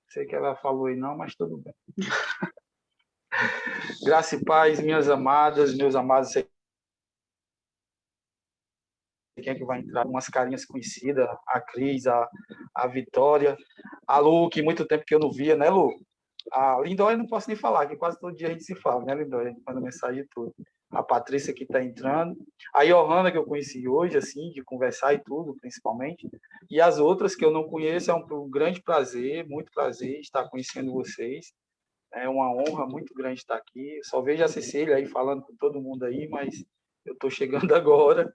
Sei que ela falou aí não, mas tudo bem. Graça e paz, minhas amadas, meus amados. Sei quem é que vai entrar, umas carinhas conhecidas, a Cris, a Vitória, a Lu, que muito tempo que eu não via, né, Lu? A Lindóia não posso nem falar, que quase todo dia a gente se fala, né, Lindóia? A gente manda mensagem e tudo. A Patrícia que está entrando, a Johanna que eu conheci hoje, assim, de conversar e tudo, principalmente, e as outras que eu não conheço, é um grande prazer, muito prazer estar conhecendo vocês. É uma honra muito grande estar aqui. Só vejo a Cecília aí falando com todo mundo aí, mas eu estou chegando agora.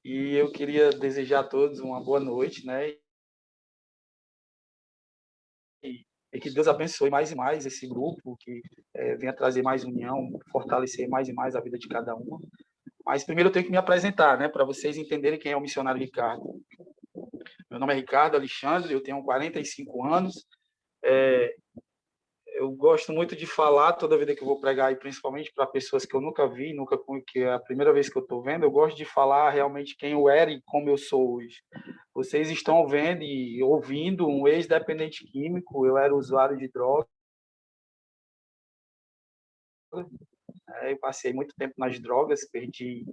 E eu queria desejar a todos uma boa noite, né? E que Deus abençoe mais e mais esse grupo, que venha trazer mais união, fortalecer mais e mais a vida de cada um. Mas primeiro eu tenho que me apresentar, né? Para vocês entenderem quem é o missionário Ricardo. Meu nome é Ricardo Alexandre, eu tenho 45 anos. Eu gosto muito de falar toda vida que eu vou pregar, e principalmente para pessoas que eu nunca vi, que é a primeira vez que eu estou vendo, eu gosto de falar realmente quem eu era e como eu sou hoje. Vocês estão vendo e ouvindo um ex-dependente químico, eu era usuário de drogas, eu passei muito tempo nas drogas, perdi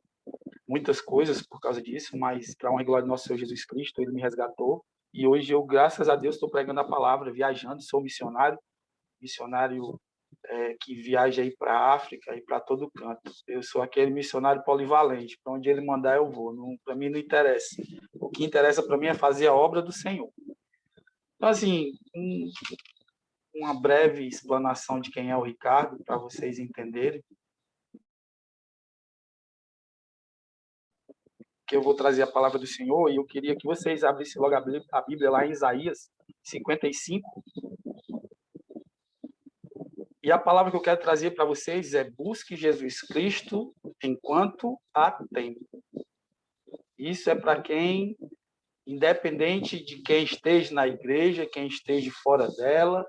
muitas coisas por causa disso, mas para a honra e glória do nosso Senhor Jesus Cristo, Ele me resgatou, e hoje eu, graças a Deus, estou pregando a palavra, viajando, sou missionário, que viaja aí para a África e para todo canto. Eu sou aquele missionário polivalente, para onde ele mandar eu vou. Para mim não interessa. O que interessa para mim é fazer a obra do Senhor. Então, assim, uma breve explanação de quem é o Ricardo, para vocês entenderem, que eu vou trazer a palavra do Senhor, e eu queria que vocês abrissem logo a Bíblia lá em Isaías 55. E a palavra que eu quero trazer para vocês é: busque Jesus Cristo enquanto há tempo. Isso é para quem, independente de quem esteja na igreja, quem esteja fora dela,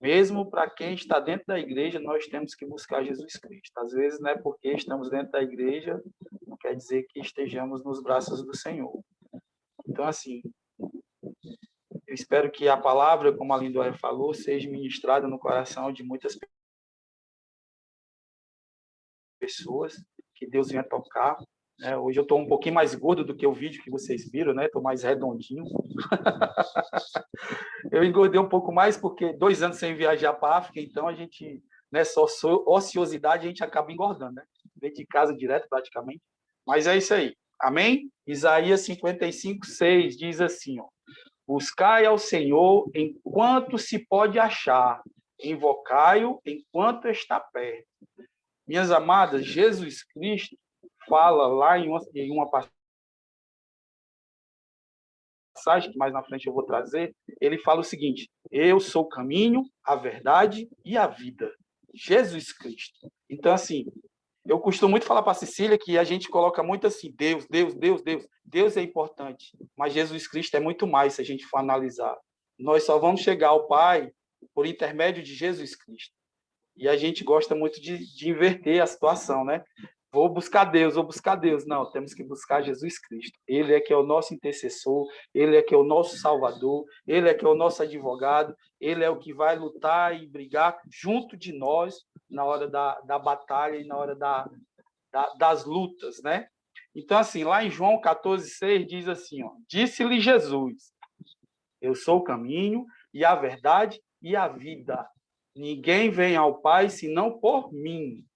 mesmo para quem está dentro da igreja, nós temos que buscar Jesus Cristo. Às vezes, não é porque estamos dentro da igreja, não quer dizer que estejamos nos braços do Senhor. Então, assim, eu espero que a palavra, como a Lindóia falou, seja ministrada no coração de muitas pessoas, que Deus venha tocar. Hoje eu estou um pouquinho mais gordo do que o vídeo que vocês viram, né? Estou mais redondinho. Eu engordei um pouco mais porque 2 anos sem viajar para a África, então a gente, nessa ociosidade, a gente acaba engordando, né? Vem de casa direto, praticamente. Mas é isso aí. Amém? Isaías 55, 6 diz assim, ó: buscai ao Senhor enquanto se pode achar, invocai-o enquanto está perto. Minhas amadas, Jesus Cristo fala lá em uma passagem, que mais na frente eu vou trazer, ele fala o seguinte: eu sou o caminho, a verdade e a vida. Jesus Cristo. Então, assim, eu costumo muito falar para a Cecília que a gente coloca muito assim, Deus, Deus, Deus, Deus. Deus é importante, mas Jesus Cristo é muito mais, se a gente for analisar. Nós só vamos chegar ao Pai por intermédio de Jesus Cristo. E a gente gosta muito de inverter a situação, né? Vou buscar Deus, vou buscar Deus. Não, temos que buscar Jesus Cristo. Ele é que é o nosso intercessor, ele é que é o nosso salvador, ele é que é o nosso advogado, ele é o que vai lutar e brigar junto de nós na hora da batalha e na hora das lutas, né? Então, assim, lá em João 14,6 diz assim, ó: disse-lhe Jesus, eu sou o caminho e a verdade e a vida. Ninguém vem ao Pai senão por mim.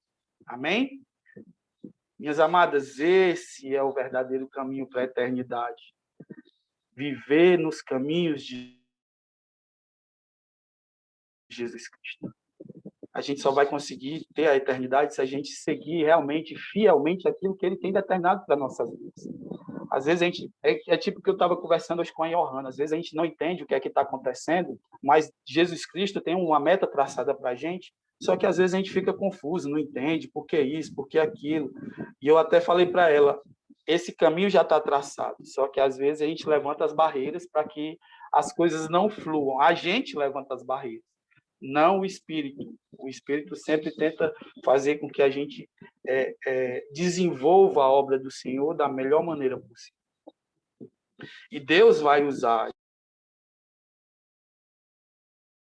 Amém? Minhas amadas, esse é o verdadeiro caminho para a eternidade. Viver nos caminhos de Jesus Cristo. A gente só vai conseguir ter a eternidade se a gente seguir realmente, fielmente, aquilo que ele tem determinado para nossas vidas. Às vezes a gente, tipo o que eu estava conversando hoje com a Johanna, às vezes a gente não entende o que é que está acontecendo, mas Jesus Cristo tem uma meta traçada para a gente, só que às vezes a gente fica confuso, não entende por que isso, por que aquilo. E eu até falei para ela, esse caminho já está traçado, só que às vezes a gente levanta as barreiras para que as coisas não fluam. A gente levanta as barreiras, não o Espírito. O Espírito sempre tenta fazer com que a gente desenvolva a obra do Senhor da melhor maneira possível. E Deus vai usar,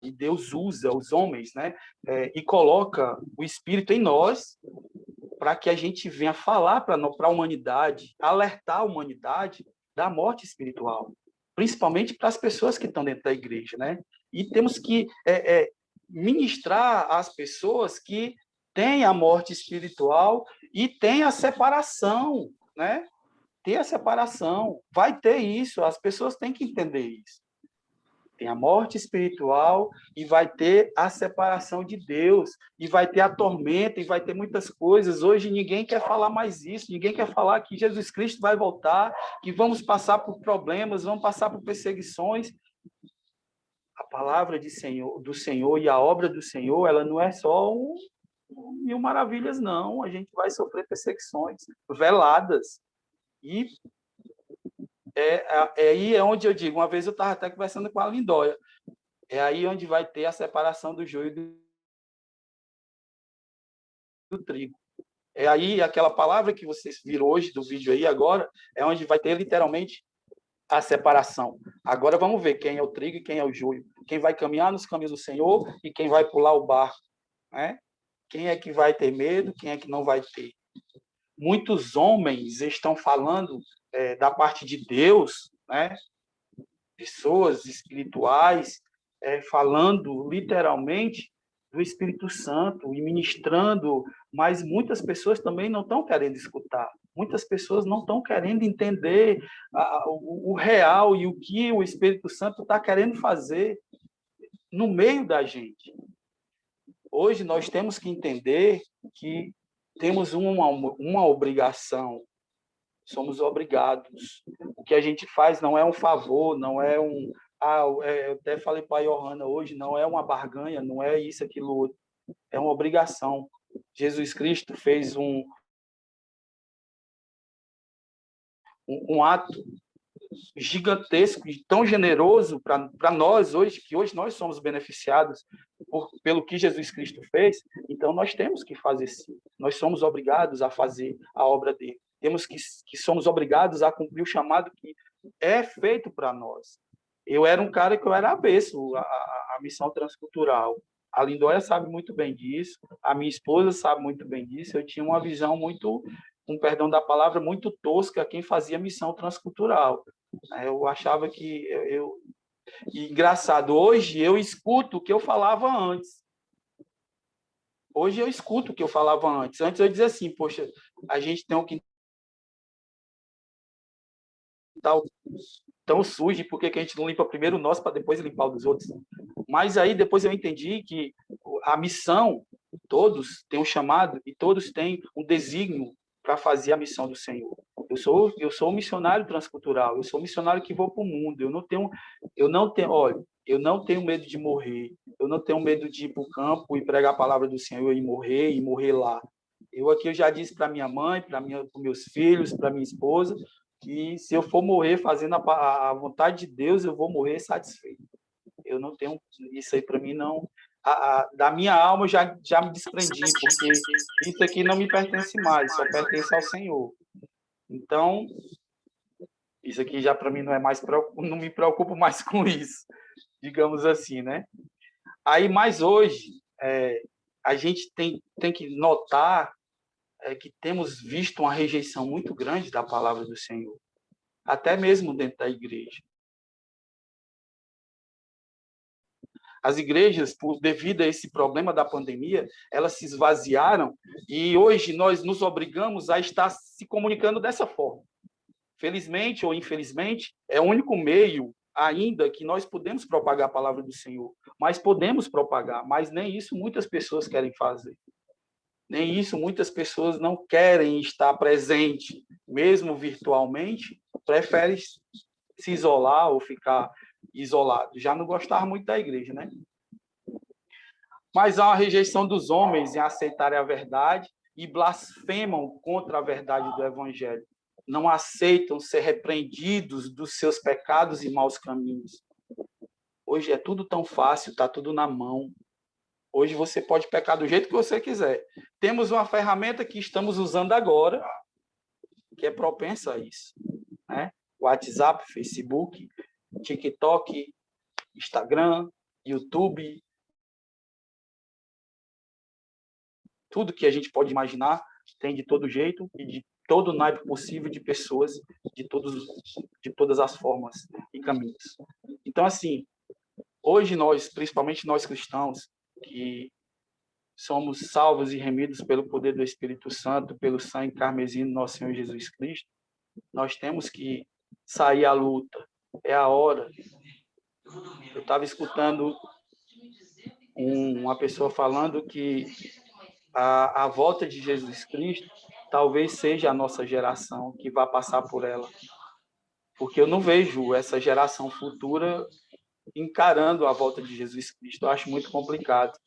e Deus usa os homens, né? E coloca o Espírito em nós para que a gente venha falar para a humanidade, alertar a humanidade da morte espiritual, principalmente para as pessoas que estão dentro da igreja, né? E temos que ministrar às pessoas que têm a morte espiritual e têm a separação, né? Tem a separação, vai ter isso, as pessoas têm que entender isso. Tem a morte espiritual e vai ter a separação de Deus, e vai ter a tormenta, e vai ter muitas coisas. Hoje ninguém quer falar mais isso, ninguém quer falar que Jesus Cristo vai voltar, que vamos passar por problemas, vamos passar por perseguições. A palavra do Senhor e a obra do Senhor, ela não é só mil maravilhas, não. A gente vai sofrer perseguições veladas. E aí é onde eu digo, uma vez eu estava até conversando com a Lindóia, é aí onde vai ter a separação do joio e do trigo. É aí aquela palavra que vocês viram hoje do vídeo aí agora, é onde vai ter literalmente a separação. Agora vamos ver quem é o trigo e quem é o joio, quem vai caminhar nos caminhos do Senhor e quem vai pular o barco, né? Quem é que vai ter medo, quem é que não vai ter. Muitos homens estão falando da parte de Deus, né? Pessoas espirituais falando literalmente do Espírito Santo e ministrando, mas muitas pessoas também não estão querendo escutar. Muitas pessoas não estão querendo entender o real e o que o Espírito Santo está querendo fazer no meio da gente. Hoje nós temos que entender que temos uma obrigação. Somos obrigados. O que a gente faz não é um favor, não é um... eu até falei para a Johanna hoje, não é uma barganha, não é isso, aquilo, outro. É uma obrigação. Jesus Cristo fez um ato gigantesco e tão generoso para nós hoje, que hoje nós somos beneficiados pelo que Jesus Cristo fez, então nós temos que fazer sim. Nós somos obrigados a fazer a obra dele. Temos que somos obrigados a cumprir o chamado que é feito para nós. Eu era um cara que eu era avesso à missão transcultural. A Lindóia sabe muito bem disso, a minha esposa sabe muito bem disso. Eu tinha uma visão muito, com perdão da palavra, muito tosca quem fazia missão transcultural. Eu achava que E engraçado, hoje eu escuto o que eu falava antes. Hoje eu escuto o que eu falava antes. Antes eu dizia assim, poxa, a gente tem um quintal tão sujo, por que a gente não limpa primeiro o nosso para depois limpar o dos outros? Mas aí depois eu entendi que a missão, todos têm um chamado e todos têm um desígnio para fazer a missão do Senhor. Eu sou um missionário transcultural, eu sou um missionário que vou para o mundo. Olha, eu não tenho medo de morrer, eu não tenho medo de ir para o campo e pregar a palavra do Senhor e morrer lá. Eu já disse para minha mãe, para meus filhos, para minha esposa, que se eu for morrer fazendo a vontade de Deus, eu vou morrer satisfeito. Eu não tenho isso aí para mim não. Da minha alma eu já me desprendi, porque isso aqui não me pertence mais, só pertence ao Senhor. Então, isso aqui já para mim não é mais, não me preocupo mais com isso, digamos assim, né? Aí, mas hoje, a gente tem que notar que temos visto uma rejeição muito grande da palavra do Senhor, até mesmo dentro da igreja. As igrejas, devido a esse problema da pandemia, elas se esvaziaram e hoje nós nos obrigamos a estar se comunicando dessa forma. Felizmente ou infelizmente, é o único meio ainda que nós podemos propagar a palavra do Senhor. Mas podemos propagar, mas nem isso muitas pessoas querem fazer. Nem isso muitas pessoas não querem estar presente, mesmo virtualmente, preferem se isolar ou ficar isolado. Já não gostava muito da igreja, né? Mas há uma rejeição dos homens em aceitarem a verdade e blasfemam contra a verdade do evangelho. Não aceitam ser repreendidos dos seus pecados e maus caminhos. Hoje é tudo tão fácil, está tudo na mão. Hoje você pode pecar do jeito que você quiser. Temos uma ferramenta que estamos usando agora, que é propensa a isso, né? WhatsApp, Facebook, TikTok, Instagram, YouTube, tudo que a gente pode imaginar tem de todo jeito e de todo naipe possível de pessoas de todas as formas e caminhos. Então, assim, hoje nós, principalmente nós cristãos, que somos salvos e remidos pelo poder do Espírito Santo, pelo sangue carmesim do nosso Senhor Jesus Cristo, nós temos que sair à luta. É a hora. Eu estava escutando uma pessoa falando que a volta de Jesus Cristo talvez seja a nossa geração que vai passar por ela. Porque eu não vejo essa geração futura encarando a volta de Jesus Cristo. Eu acho muito complicado.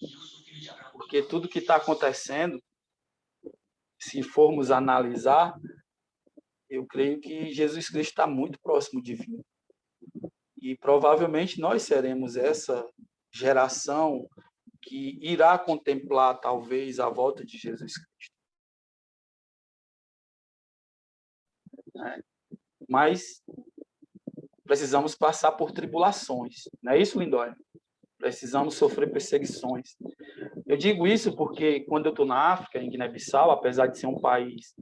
Porque tudo que está acontecendo, se formos analisar, eu creio que Jesus Cristo está muito próximo de vir. E provavelmente nós seremos essa geração que irá contemplar, talvez, a volta de Jesus Cristo. Mas precisamos passar por tribulações. Não é isso, Lindóia? Precisamos sofrer perseguições. Eu digo isso porque, quando eu estou na África, em Guiné-Bissau, apesar de ser um país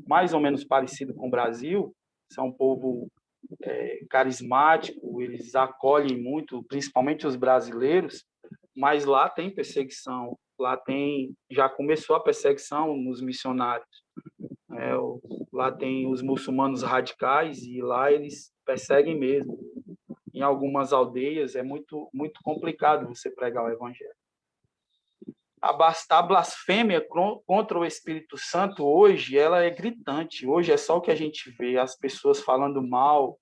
mais ou menos parecido com o Brasil, são um povo carismático, eles acolhem muito, principalmente os brasileiros, mas lá tem perseguição, já começou a perseguição nos missionários. Lá tem os muçulmanos radicais e lá eles perseguem mesmo. Em algumas aldeias é muito, muito complicado você pregar o evangelho. A blasfêmia contra o Espírito Santo hoje, ela é gritante. Hoje é só o que a gente vê, as pessoas falando mal,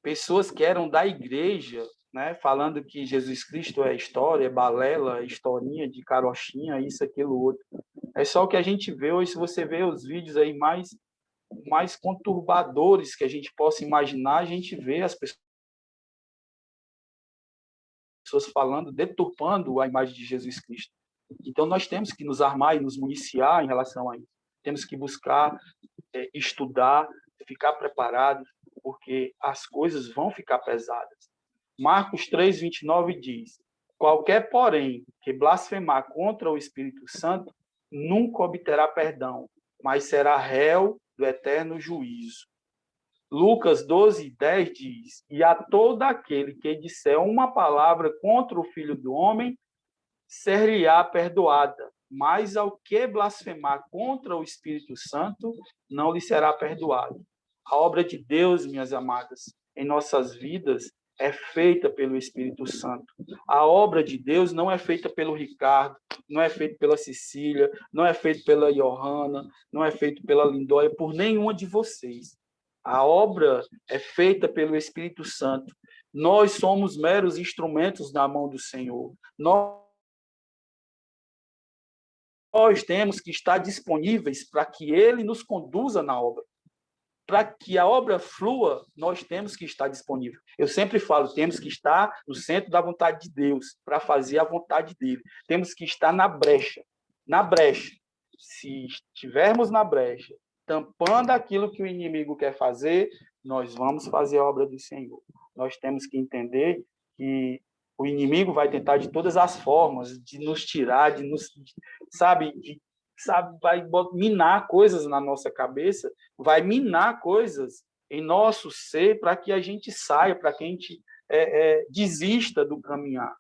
pessoas que eram da igreja, né, falando que Jesus Cristo é história, é balela, é historinha de carochinha, isso, aquilo, outro. É só o que a gente vê hoje. Se você vê os vídeos aí mais conturbadores que a gente possa imaginar, a gente vê as pessoas falando, deturpando a imagem de Jesus Cristo. Então, nós temos que nos armar e nos municiar em relação a isso. Temos que buscar estudar, ficar preparados, porque as coisas vão ficar pesadas. Marcos 3:29 diz: qualquer, porém, que blasfemar contra o Espírito Santo, nunca obterá perdão, mas será réu do eterno juízo. Lucas 12:10 diz: e a todo aquele que disser uma palavra contra o Filho do Homem, ser-lhe-á perdoada, mas ao que blasfemar contra o Espírito Santo, não lhe será perdoado. A obra de Deus, minhas amadas, em nossas vidas, é feita pelo Espírito Santo. A obra de Deus não é feita pelo Ricardo, não é feita pela Cecília, não é feita pela Johanna, não é feita pela Lindóia, por nenhuma de vocês. A obra é feita pelo Espírito Santo. Nós somos meros instrumentos na mão do Senhor. Nós temos que estar disponíveis para que Ele nos conduza na obra. Para que a obra flua, nós temos que estar disponíveis. Eu sempre falo, temos que estar no centro da vontade de Deus, para fazer a vontade dele. Temos que estar na brecha. Na brecha. Se estivermos na brecha, tampando aquilo que o inimigo quer fazer, nós vamos fazer a obra do Senhor. Nós temos que entender que o inimigo vai tentar de todas as formas de nos tirar, vai minar coisas na nossa cabeça, vai minar coisas em nosso ser para que a gente saia, para que a gente desista do caminhar.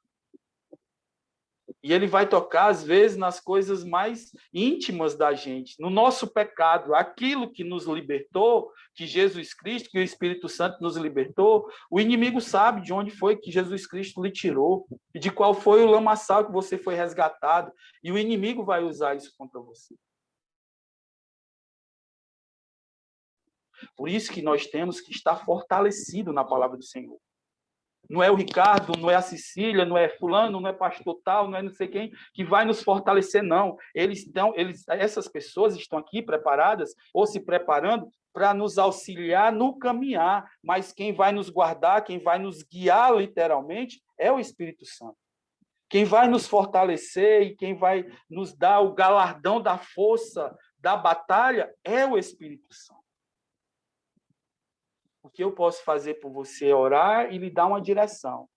E ele vai tocar, às vezes, nas coisas mais íntimas da gente, no nosso pecado, aquilo que nos libertou, que Jesus Cristo, que o Espírito Santo nos libertou. O inimigo sabe de onde foi que Jesus Cristo lhe tirou e de qual foi o lamaçal que você foi resgatado. E o inimigo vai usar isso contra você. Por isso que nós temos que estar fortalecido na palavra do Senhor. Não é o Ricardo, não é a Cecília, não é fulano, não é pastor tal, não é não sei quem que vai nos fortalecer, não. Essas pessoas estão aqui preparadas ou se preparando para nos auxiliar no caminhar, mas quem vai nos guardar, quem vai nos guiar literalmente é o Espírito Santo. Quem vai nos fortalecer e quem vai nos dar o galardão da força da batalha é o Espírito Santo. O que eu posso fazer por você é orar e lhe dar uma direção.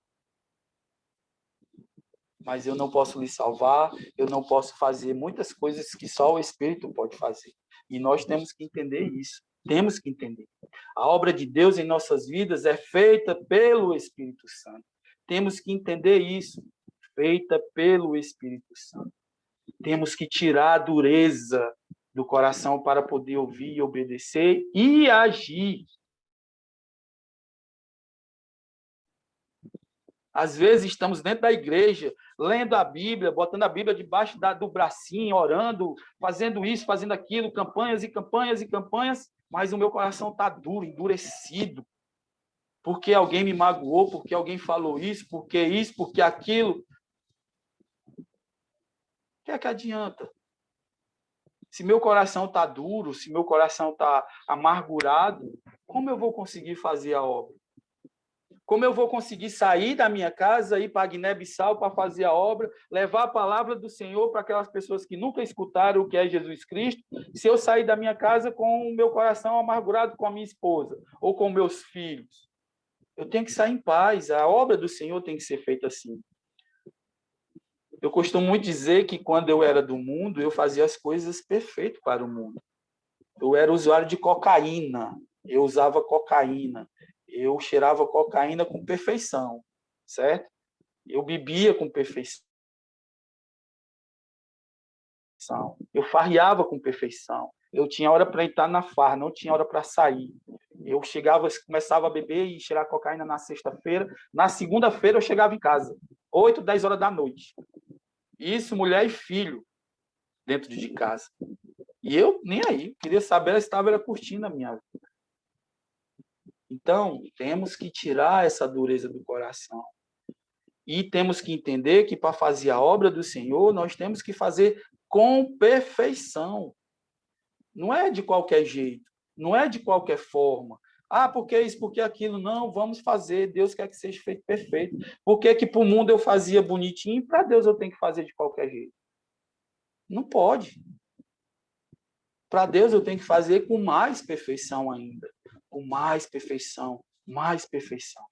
Mas eu não posso lhe salvar, eu não posso fazer muitas coisas que só o Espírito pode fazer. E nós temos que entender isso. Temos que entender. A obra de Deus em nossas vidas é feita pelo Espírito Santo. Temos que entender isso. Feita pelo Espírito Santo. Temos que tirar a dureza do coração para poder ouvir e obedecer e agir. Às vezes estamos dentro da igreja, lendo a Bíblia, botando a Bíblia debaixo do bracinho, orando, fazendo isso, fazendo aquilo, campanhas e campanhas e campanhas, mas o meu coração está duro, endurecido, porque alguém me magoou, porque alguém falou isso, porque aquilo. O que é que adianta? Se meu coração está duro, se meu coração está amargurado, como eu vou conseguir fazer a obra? Como eu vou conseguir sair da minha casa, ir para Guiné-Bissau para fazer a obra, levar a palavra do Senhor para aquelas pessoas que nunca escutaram o que é Jesus Cristo, se eu sair da minha casa com o meu coração amargurado com a minha esposa ou com meus filhos? Eu tenho que sair em paz, a obra do Senhor tem que ser feita assim. Eu costumo muito dizer que quando eu era do mundo, eu fazia as coisas perfeitas para o mundo. Eu era usuário de cocaína, eu usava cocaína, eu cheirava cocaína com perfeição, certo? Eu bebia com perfeição, eu farreava com perfeição, eu tinha hora para entrar na farra, não tinha hora para sair. Eu chegava, começava a beber e cheirar cocaína na sexta-feira, na segunda-feira eu chegava em casa, 8, 10 horas da noite. Isso, mulher e filho, dentro de casa. E eu nem aí, queria saber, ela estava curtindo a minha vida. Então, temos que tirar essa dureza do coração. E temos que entender que para fazer a obra do Senhor, nós temos que fazer com perfeição. Não é de qualquer jeito, não é de qualquer forma. Ah, porque isso, porque aquilo. Não, vamos fazer. Deus quer que seja feito perfeito. Por que para o mundo eu fazia bonitinho e para Deus eu tenho que fazer de qualquer jeito? Não pode. Para Deus eu tenho que fazer com mais perfeição ainda. Com mais perfeição, mais perfeição.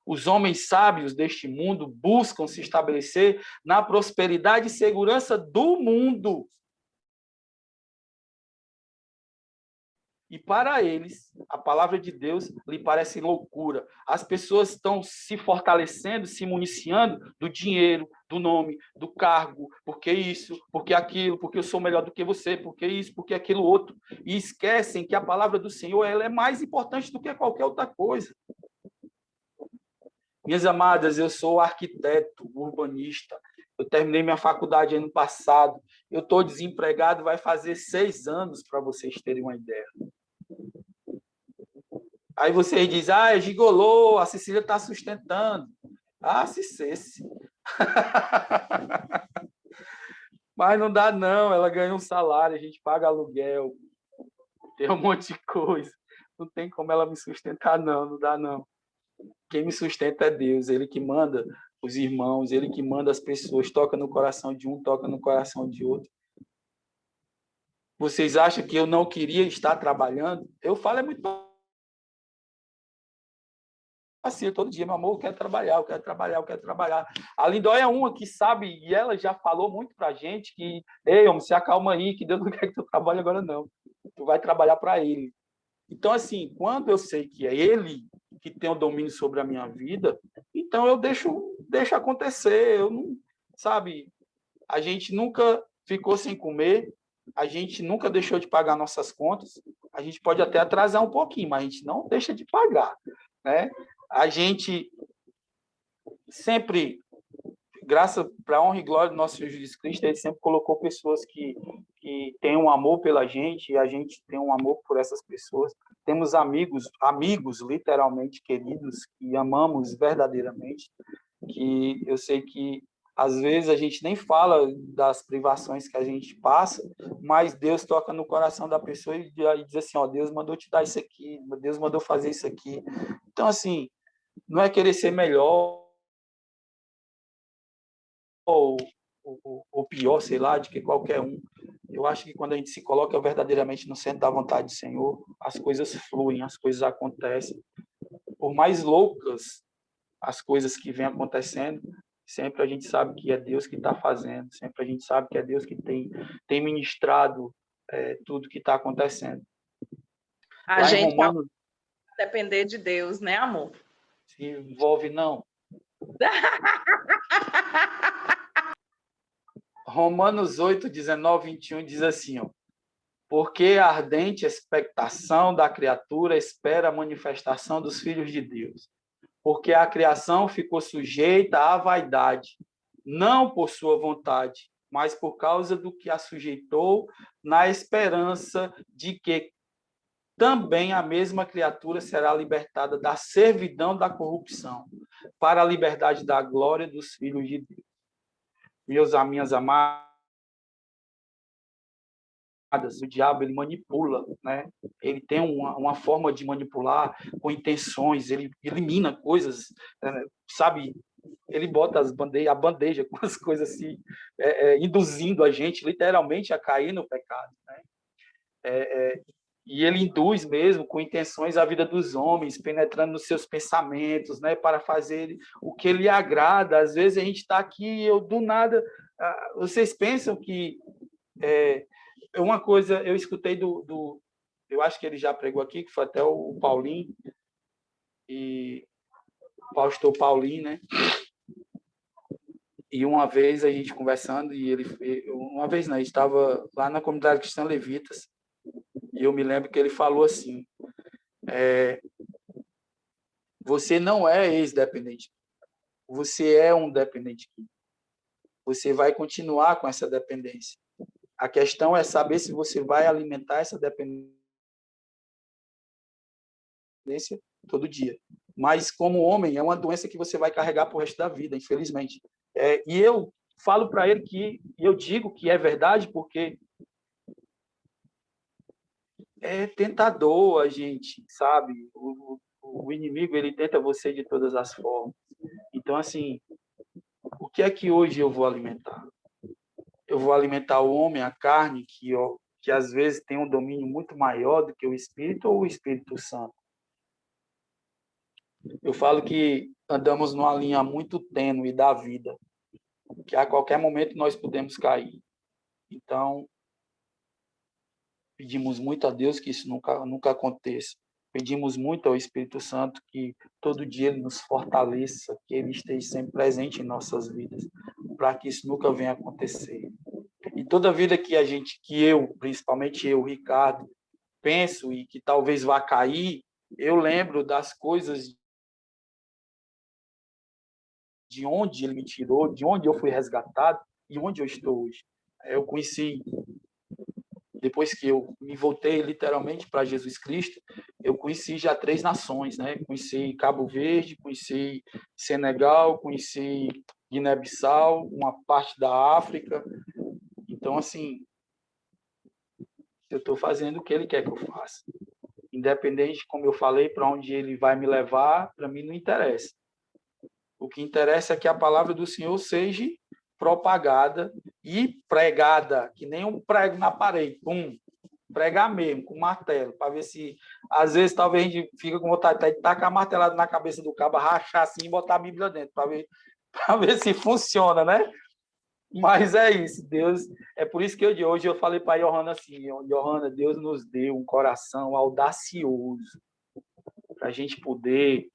Os homens sábios deste mundo buscam se estabelecer na prosperidade e segurança do mundo. E para eles, a palavra de Deus lhe parece loucura. As pessoas estão se fortalecendo, se municiando do dinheiro, do nome, do cargo, porque isso, porque aquilo, porque eu sou melhor do que você, porque isso, porque aquilo outro. E esquecem que a palavra do Senhor ela é mais importante do que qualquer outra coisa. Minhas amadas, eu sou arquiteto, urbanista. Eu terminei minha faculdade ano passado. Eu estou desempregado, vai fazer 6 anos, para vocês terem uma ideia. Aí vocês dizem, é gigolô, a Cecília está sustentando. Ah, se cesse. Mas não dá, não. Ela ganha um salário, a gente paga aluguel, tem um monte de coisa. Não tem como ela me sustentar, não. Não dá, não. Quem me sustenta é Deus. Ele que manda os irmãos, ele que manda as pessoas. Toca no coração de um, toca no coração de outro. Vocês acham que eu não queria estar trabalhando? Eu falo, é muito assim, todo dia, meu amor, eu quero trabalhar, eu quero trabalhar, eu quero trabalhar. A Lindóia é uma que sabe, e ela já falou muito pra gente que, ei, homem, se acalma aí, que Deus não quer que tu trabalhe agora, não. Tu vai trabalhar para ele. Então, assim, quando eu sei que é ele que tem o domínio sobre a minha vida, então eu deixo acontecer. Eu não, sabe, a gente nunca ficou sem comer, a gente nunca deixou de pagar nossas contas, a gente pode até atrasar um pouquinho, mas a gente não deixa de pagar, né? A gente sempre, graças para a honra e glória do nosso Senhor Jesus Cristo, ele sempre colocou pessoas que têm um amor pela gente, e a gente tem um amor por essas pessoas. Temos amigos literalmente queridos, que amamos verdadeiramente, que eu sei que às vezes a gente nem fala das privações que a gente passa, mas Deus toca no coração da pessoa e diz assim, ó, Deus mandou te dar isso aqui, Deus mandou fazer isso aqui. Então, assim, não é querer ser melhor ou ou pior, sei lá, de que qualquer um. Eu acho que quando a gente se coloca verdadeiramente no centro da vontade do Senhor, as coisas fluem, as coisas acontecem. Por mais loucas as coisas que vêm acontecendo, sempre a gente sabe que é Deus que está fazendo, sempre a gente sabe que é Deus que tem ministrado tudo que está acontecendo. A Lá em gente Romanos, depender de Deus, né, amor? se envolve, não. Romanos 8, 19, 21 diz assim, ó, porque a ardente expectação da criatura espera a manifestação dos filhos de Deus. Porque a criação ficou sujeita à vaidade, não por sua vontade, mas por causa do que a sujeitou, na esperança de que também a mesma criatura será libertada da servidão da corrupção, para a liberdade da glória dos filhos de Deus. Minhas amadas, o diabo ele manipula, né? Ele tem uma forma de manipular com intenções, ele elimina coisas, sabe? Ele bota a bandeja com as coisas assim, induzindo a gente literalmente a cair no pecado, né? E ele induz mesmo com intenções a vida dos homens, penetrando nos seus pensamentos, né, para fazer o que lhe agrada. Às vezes a gente está aqui, eu do nada, vocês pensam que uma coisa eu escutei eu acho que ele já pregou aqui, que foi até o Paulinho, e o pastor Paulinho, né? E uma vez a gente conversando, uma vez não, a gente estava lá na comunidade cristã Levitas, e eu me lembro que ele falou assim, você não é ex-dependente, você é um dependente. Você vai continuar com essa dependência. A questão é saber se você vai alimentar essa dependência todo dia. Mas, como homem, é uma doença que você vai carregar para o resto da vida, infelizmente. E eu falo para ele e eu digo que é verdade, porque é tentador a gente, sabe? O inimigo, ele tenta você de todas as formas. Então, assim, o que é que hoje eu vou alimentar? Eu vou alimentar o homem, a carne, que às vezes tem um domínio muito maior do que o Espírito ou o Espírito Santo? Eu falo que andamos numa linha muito tênue da vida, que a qualquer momento nós podemos cair. Então, pedimos muito a Deus que isso nunca aconteça. Pedimos muito ao Espírito Santo que todo dia ele nos fortaleça, que ele esteja sempre presente em nossas vidas, para que isso nunca venha a acontecer. E toda vida que eu, principalmente eu, Ricardo, penso e que talvez vá cair, eu lembro das coisas de onde ele me tirou, de onde eu fui resgatado e onde eu estou hoje. Eu conheci, depois que eu me voltei literalmente para Jesus Cristo, eu conheci já 3 nações, né? Conheci Cabo Verde, conheci Senegal, conheci Guiné-Bissau, uma parte da África. Então, assim, eu estou fazendo o que ele quer que eu faça. Independente, como eu falei, para onde ele vai me levar, para mim não interessa. O que interessa é que a palavra do Senhor seja propagada e pregada, que nem um prego na parede, pum, pregar mesmo, com martelo, para ver se, às vezes, talvez a gente fica com vontade de tacar martelado na cabeça do cabo, rachar assim e botar a Bíblia dentro, para ver se funciona, né? Mas é isso, Deus, é por isso que hoje eu falei para a Johanna assim, Johanna, Deus nos deu um coração audacioso para a gente poder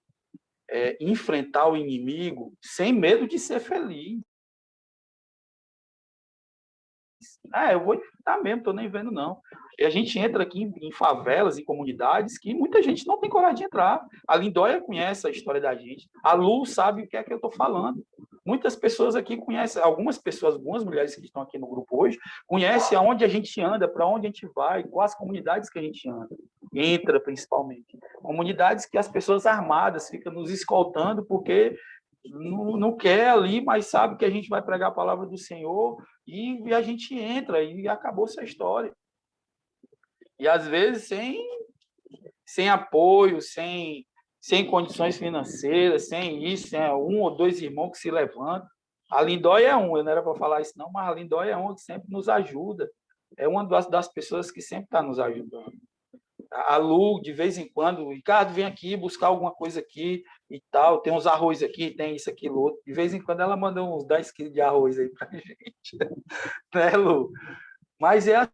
enfrentar o inimigo sem medo de ser feliz. Eu vou enfrentar mesmo, estou nem vendo não. E a gente entra aqui em favelas, em comunidades que muita gente não tem coragem de entrar. A Lindóia conhece a história da gente. A Lu sabe o que é que eu estou falando. Muitas pessoas aqui conhecem, algumas mulheres que estão aqui no grupo hoje, conhecem aonde a gente anda, para onde a gente vai, quais comunidades que a gente anda. Entra, principalmente. Comunidades que as pessoas armadas ficam nos escoltando porque não quer ali, mas sabe que a gente vai pregar a palavra do Senhor e a gente entra e acabou essa história. E às vezes sem apoio, sem condições financeiras, sem isso, sem um ou dois irmãos que se levantam, A Lindóia é um, eu não era para falar isso não, mas a Lindóia é uma que sempre nos ajuda. É uma das pessoas que sempre está nos ajudando. A Lu, de vez em quando, Ricardo, vem aqui buscar alguma coisa aqui e tal, tem uns arroz aqui, tem isso, aquilo, outro. De vez em quando ela manda uns 10 quilos de arroz aí pra gente, né, Lu? Mas é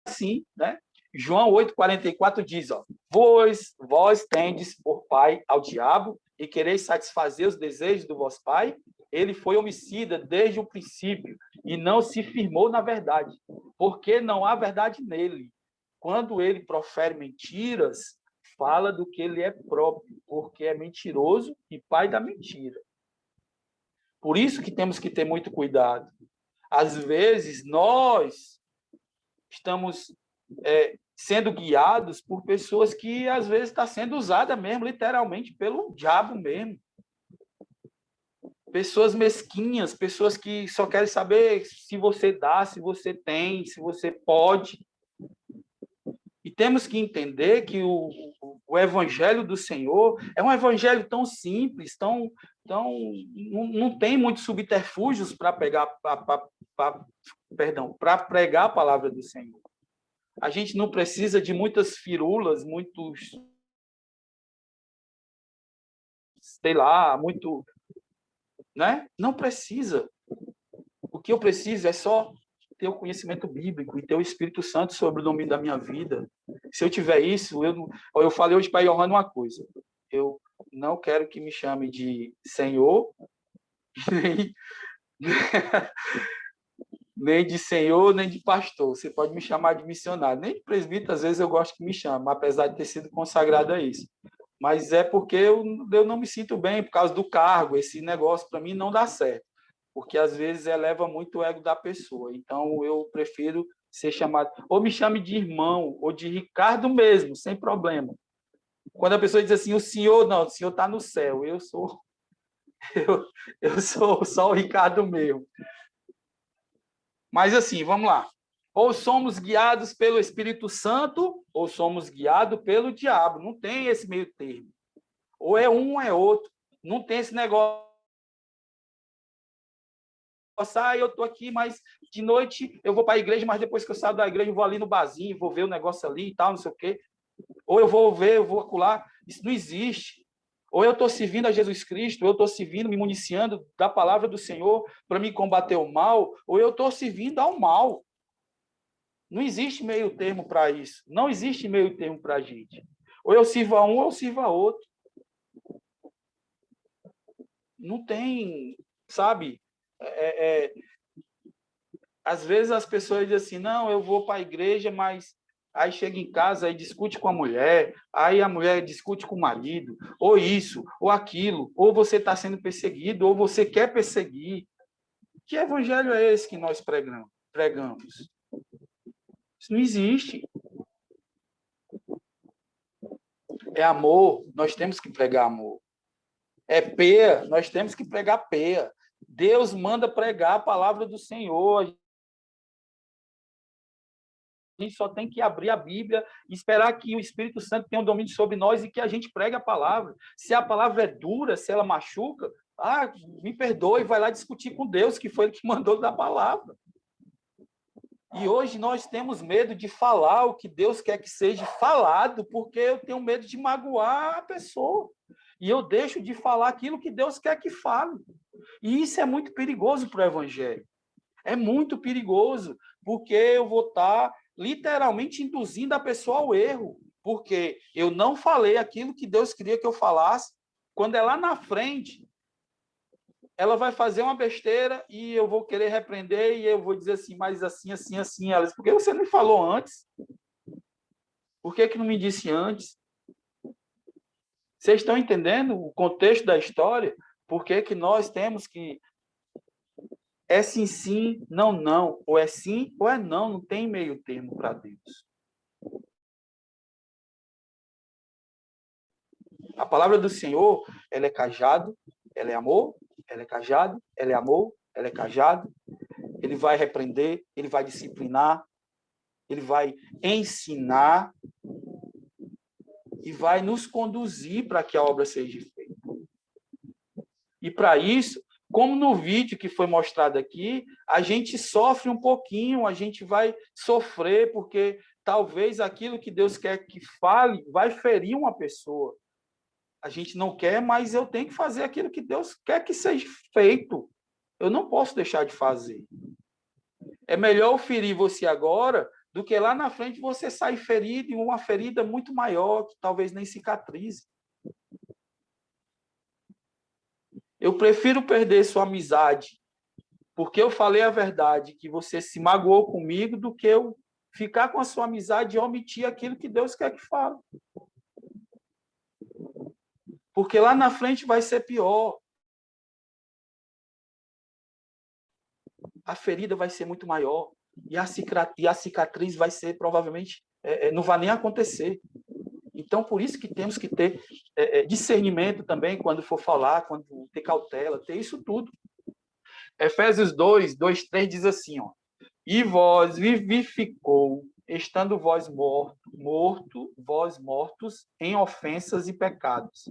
assim, né? João 8,44 diz, ó, vós tendes por pai ao diabo e quereis satisfazer os desejos do vosso pai, ele foi homicida desde o princípio e não se firmou na verdade, porque não há verdade nele. Quando ele profere mentiras, fala do que ele é próprio, porque é mentiroso e pai da mentira. Por isso que temos que ter muito cuidado. Às vezes, nós estamos sendo guiados por pessoas que, às vezes, está sendo usada mesmo, literalmente, pelo diabo mesmo. Pessoas mesquinhas, pessoas que só querem saber se você dá, se você tem, se você pode. E temos que entender que o evangelho do Senhor é um evangelho tão simples, não tem muitos subterfúgios para pregar a palavra do Senhor. A gente não precisa de muitas firulas, muitos, sei lá, muito, né? Não precisa. O que eu preciso é só ter o conhecimento bíblico e ter o Espírito Santo sobre o domínio da minha vida. Se eu tiver isso, eu falei hoje para a Johanna uma coisa. Eu não quero que me chame de Senhor, nem de Senhor, nem de pastor. Você pode me chamar de missionário. Nem de presbítero, às vezes eu gosto que me chame, apesar de ter sido consagrado a isso. Mas é porque eu não me sinto bem por causa do cargo. Esse negócio, para mim, não dá certo. Porque, às vezes, eleva muito o ego da pessoa. Então, eu prefiro ser chamado... Ou me chame de irmão, ou de Ricardo mesmo, sem problema. Quando a pessoa diz assim, o senhor, não, o senhor está no céu. Eu sou só o Ricardo mesmo. Mas, assim, vamos lá. Ou somos guiados pelo Espírito Santo, ou somos guiados pelo diabo. Não tem esse meio termo. Ou é um, ou é outro. Não tem esse negócio. Eu estou aqui, mas de noite eu vou para a igreja, mas depois que eu saio da igreja eu vou ali no barzinho, vou ver o negócio ali e tal, não sei o quê. Ou eu vou acolá. Isso não existe. Ou eu estou servindo a Jesus Cristo, ou eu estou servindo, me municiando da palavra do Senhor para me combater o mal, ou eu estou servindo ao mal. Não existe meio termo para isso. Não existe meio termo para a gente. Ou eu sirvo a um, ou eu sirvo a outro. Não tem, sabe? Às vezes as pessoas dizem assim, não, eu vou para a igreja, mas aí chega em casa, aí discute com a mulher, aí a mulher discute com o marido, ou isso, ou aquilo, ou você está sendo perseguido, ou você quer perseguir. Que evangelho é esse que nós pregamos? Isso não existe. É amor, nós temos que pregar amor. É peia, nós temos que pregar peia. Deus manda pregar a palavra do Senhor. A gente só tem que abrir a Bíblia e esperar que o Espírito Santo tenha um domínio sobre nós e que a gente pregue a palavra. Se a palavra é dura, se ela machuca, me perdoe, vai lá discutir com Deus, que foi ele que mandou da palavra. E hoje nós temos medo de falar o que Deus quer que seja falado, porque eu tenho medo de magoar a pessoa. E eu deixo de falar aquilo que Deus quer que fale. E isso é muito perigoso para o Evangelho. É muito perigoso, porque eu vou estar literalmente induzindo a pessoa ao erro, porque eu não falei aquilo que Deus queria que eu falasse, quando é lá na frente, ela vai fazer uma besteira e eu vou querer repreender e eu vou dizer assim, mas assim, assim, assim, elas, por que você não falou antes? Por que não me disse antes? Vocês estão entendendo o contexto da história? Por que nós temos que é sim, sim, não, não. Ou é sim ou é não. Não tem meio termo para Deus. A palavra do Senhor, ela é cajado, ela é amor, ela é cajado, ela é amor, ela é cajado. Ele vai repreender, ele vai disciplinar, ele vai ensinar e vai nos conduzir para que a obra seja feita. E para isso, como no vídeo que foi mostrado aqui, a gente sofre um pouquinho, a gente vai sofrer, porque talvez aquilo que Deus quer que fale vai ferir uma pessoa. A gente não quer, mas eu tenho que fazer aquilo que Deus quer que seja feito. Eu não posso deixar de fazer. É melhor eu ferir você agora do que lá na frente você sair ferido e uma ferida muito maior, que talvez nem cicatrize. Eu prefiro perder sua amizade porque eu falei a verdade, que você se magoou comigo, do que eu ficar com a sua amizade e omitir aquilo que Deus quer que fale. Porque lá na frente vai ser pior. A ferida vai ser muito maior. E a cicatriz vai ser, provavelmente, não vai nem acontecer. Então, por isso que temos que ter discernimento também, quando for falar, quando ter cautela, ter isso tudo. Efésios 2, 2, 3 diz assim, ó, e vós vivificou, estando vós vós mortos em ofensas e pecados,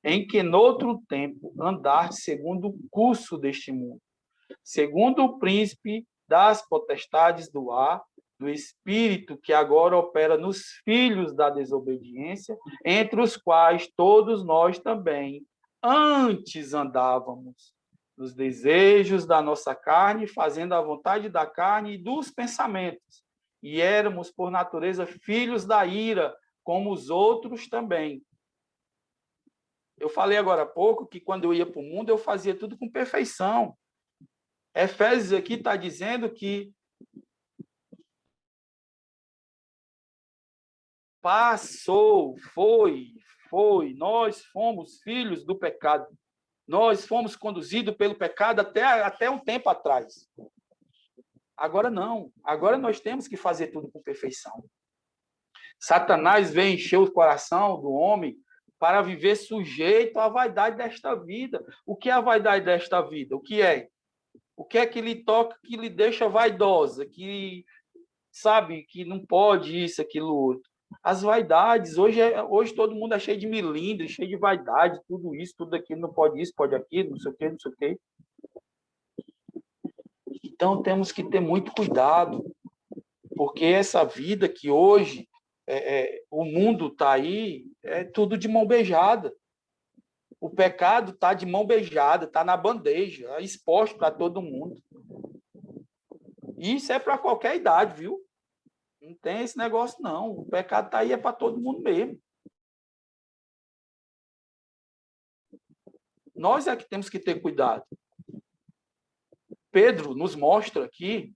em que noutro tempo andaste segundo o curso deste mundo, segundo o príncipe das potestades do ar, do espírito que agora opera nos filhos da desobediência, entre os quais todos nós também antes andávamos, nos desejos da nossa carne, fazendo a vontade da carne e dos pensamentos. E éramos, por natureza, filhos da ira, como os outros também. Eu falei agora há pouco que quando eu ia para o mundo, eu fazia tudo com perfeição. Efésios aqui está dizendo que passou, foi, nós fomos filhos do pecado. Nós fomos conduzidos pelo pecado até um tempo atrás. Agora não. Agora nós temos que fazer tudo com perfeição. Satanás vem encher o coração do homem para viver sujeito à vaidade desta vida. O que é a vaidade desta vida? O que é? O que é que lhe toca, que lhe deixa vaidosa, que sabe que não pode isso, aquilo, outro? As vaidades. Hoje todo mundo é cheio de milindre, cheio de vaidade, tudo isso, tudo aquilo, não pode isso, pode aquilo, não sei o quê, não sei o quê. Então, temos que ter muito cuidado, porque essa vida que hoje o mundo está aí, é tudo de mão beijada. O pecado está de mão beijada, está na bandeja, é exposto para todo mundo. E isso é para qualquer idade, viu? Não tem esse negócio, não. O pecado está aí, é para todo mundo mesmo. Nós é que temos que ter cuidado. Pedro nos mostra aqui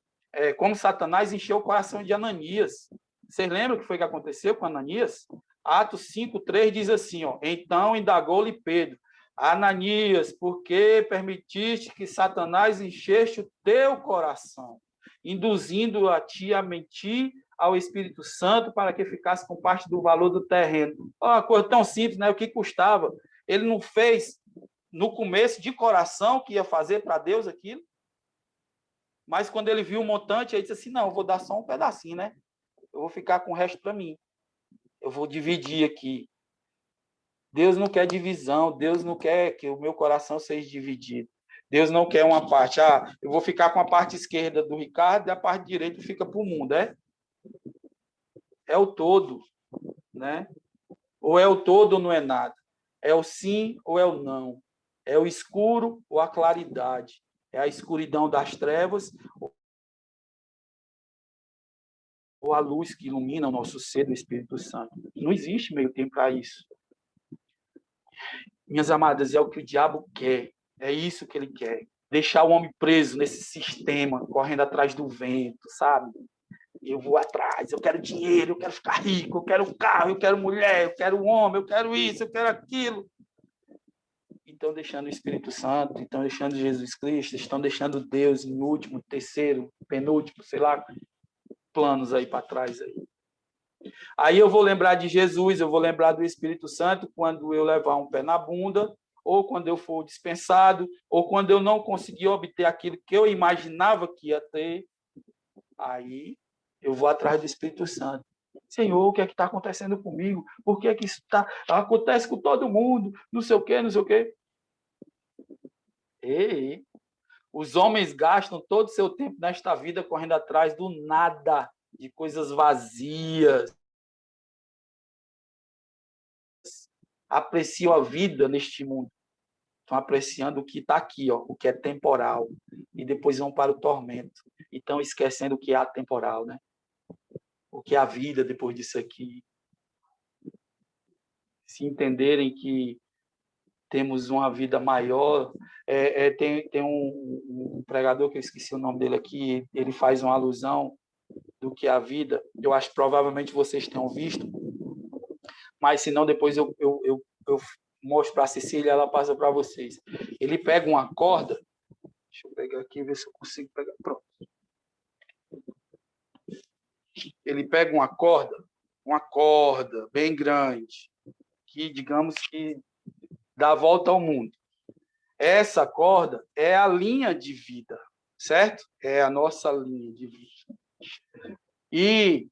como Satanás encheu o coração de Ananias. Vocês lembram o que foi que aconteceu com Ananias? Atos 5:3 diz assim, ó, então indagou-lhe Pedro, Ananias, por que permitiste que Satanás enchesse o teu coração, induzindo a ti a mentir ao Espírito Santo para que ficasse com parte do valor do terreno? Uma coisa tão simples, né? O que custava? Ele não fez no começo de coração que ia fazer para Deus aquilo, mas quando ele viu o montante, ele disse assim, não, eu vou dar só um pedacinho, né? Eu vou ficar com o resto para mim. Eu vou dividir aqui. Deus não quer divisão, Deus não quer que o meu coração seja dividido. Deus não quer uma parte. Eu vou ficar com a parte esquerda do Ricardo e a parte direita fica para o mundo, é? É o todo, né? Ou é o todo ou não é nada. É o sim ou é o não. É o escuro ou a claridade. É a escuridão das trevas ou a luz que ilumina o nosso ser do Espírito Santo. Não existe meio tempo para isso. Minhas amadas, é o que o diabo quer. É isso que ele quer. Deixar o homem preso nesse sistema, correndo atrás do vento, sabe? Eu vou atrás, eu quero dinheiro, eu quero ficar rico, eu quero carro, eu quero mulher, eu quero homem, eu quero isso, eu quero aquilo. Estão deixando o Espírito Santo, estão deixando Jesus Cristo, estão deixando Deus em último, terceiro, penúltimo, sei lá, planos aí para trás. Aí eu vou lembrar de Jesus, eu vou lembrar do Espírito Santo quando eu levar um pé na bunda, ou quando eu for dispensado, ou quando eu não conseguir obter aquilo que eu imaginava que ia ter. Aí eu vou atrás do Espírito Santo. Senhor, o que é que está acontecendo comigo? Por que é que isso acontece com todo mundo? Não sei o quê, não sei o quê. Ei, os homens gastam todo o seu tempo nesta vida correndo atrás do nada, de coisas vazias. Apreciam a vida neste mundo. Estão apreciando o que está aqui, ó, o que é temporal. E depois vão para o tormento. E estão esquecendo o que é atemporal, né? O que é a vida depois disso aqui. Se entenderem que temos uma vida maior. Tem um pregador, que eu esqueci o nome dele aqui, ele faz uma alusão do que é a vida. Eu acho que provavelmente vocês tenham visto, mas se não, depois eu mostro para a Cecília, ela passa para vocês. Ele pega uma corda, deixa eu pegar aqui, ver se eu consigo pegar. Pronto. Ele pega uma corda bem grande, que digamos que dá a volta ao mundo. Essa corda é a linha de vida, certo? É a nossa linha de vida. E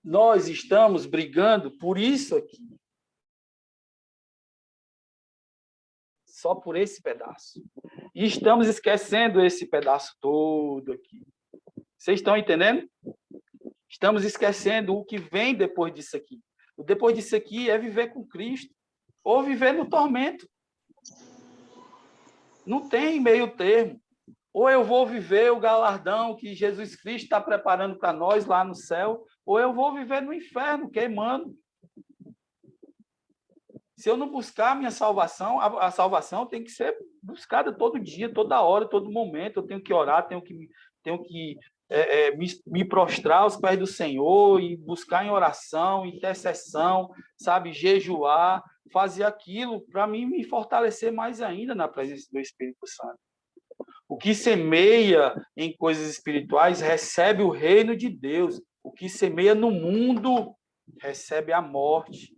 nós estamos brigando por isso aqui. Só por esse pedaço. E estamos esquecendo esse pedaço todo aqui. Vocês estão entendendo? Estamos esquecendo o que vem depois disso aqui. O depois disso aqui é viver com Cristo ou viver no tormento. Não tem meio termo. Ou eu vou viver o galardão que Jesus Cristo está preparando para nós lá no céu, ou eu vou viver no inferno, queimando. Se eu não buscar a minha salvação, a salvação tem que ser buscada todo dia, toda hora, todo momento. Eu tenho que orar, tenho que me prostrar aos pés do Senhor e buscar em oração, intercessão, sabe, jejuar, fazer aquilo para mim me fortalecer mais ainda na presença do Espírito Santo. O que semeia em coisas espirituais recebe o reino de Deus. O que semeia no mundo recebe a morte.